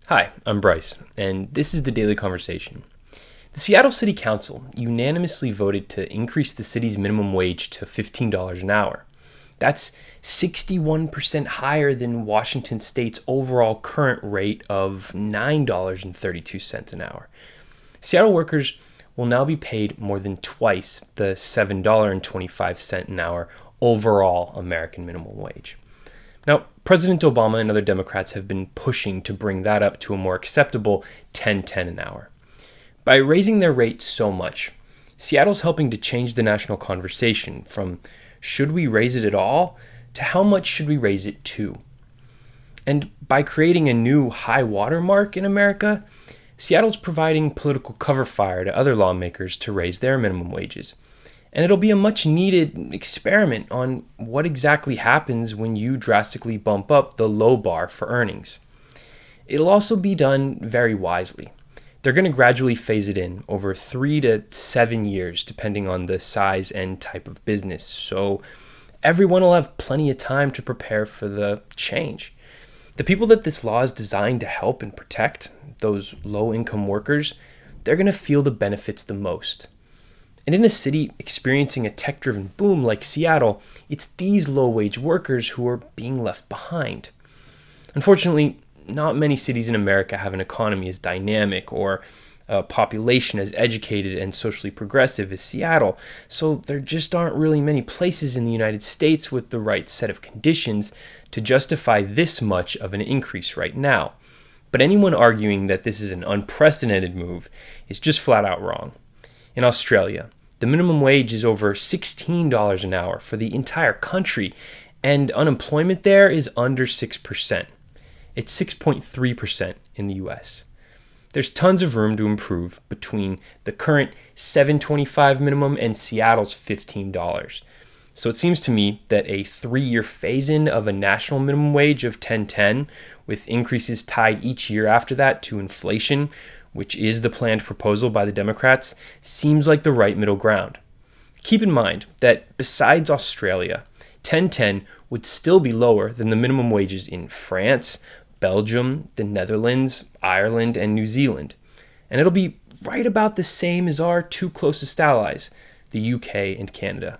Hi, I'm Bryce, and this is the Daily Conversation. The Seattle City Council unanimously voted to increase the city's minimum wage to $15 an hour. That's 61% higher than Washington State's overall current rate of $9.32 an hour. Seattle workers will now be paid more than twice the $7.25 an hour overall American minimum wage. Now, President Obama and other Democrats have been pushing to bring that up to a more acceptable $10.10 an hour. By raising their rate so much, Seattle's helping to change the national conversation from should we raise it at all to how much should we raise it to. And by creating a new high water mark in America, Seattle's providing political cover fire to other lawmakers to raise their minimum wages. And it'll be a much needed experiment on what exactly happens when you drastically bump up the low bar for earnings. It'll also be done very wisely. They're going to gradually phase it in over 3 to 7 years, depending on the size and type of business. So everyone will have plenty of time to prepare for the change. The people that this law is designed to help and protect, those low-income workers, they're going to feel the benefits the most. And in a city experiencing a tech-driven boom like Seattle, it's these low-wage workers who are being left behind. Unfortunately, not many cities in America have an economy as dynamic or a population as educated and socially progressive as Seattle, so there just aren't really many places in the United States with the right set of conditions to justify this much of an increase right now. But anyone arguing that this is an unprecedented move is just flat out wrong. In Australia, the minimum wage is over $16 an hour for the entire country, and unemployment there is under 6%. It's 6.3% in the US. There's tons of room to improve between the current $7.25 minimum and Seattle's $15. So it seems to me that a 3-year phase-in of a national minimum wage of $10.10, with increases tied each year after that to inflation, which is the planned proposal by the Democrats, seems like the right middle ground. Keep in mind that besides Australia, $10.10 would still be lower than the minimum wages in France, Belgium, the Netherlands, Ireland, and New Zealand. And it'll be right about the same as our two closest allies, the UK and Canada.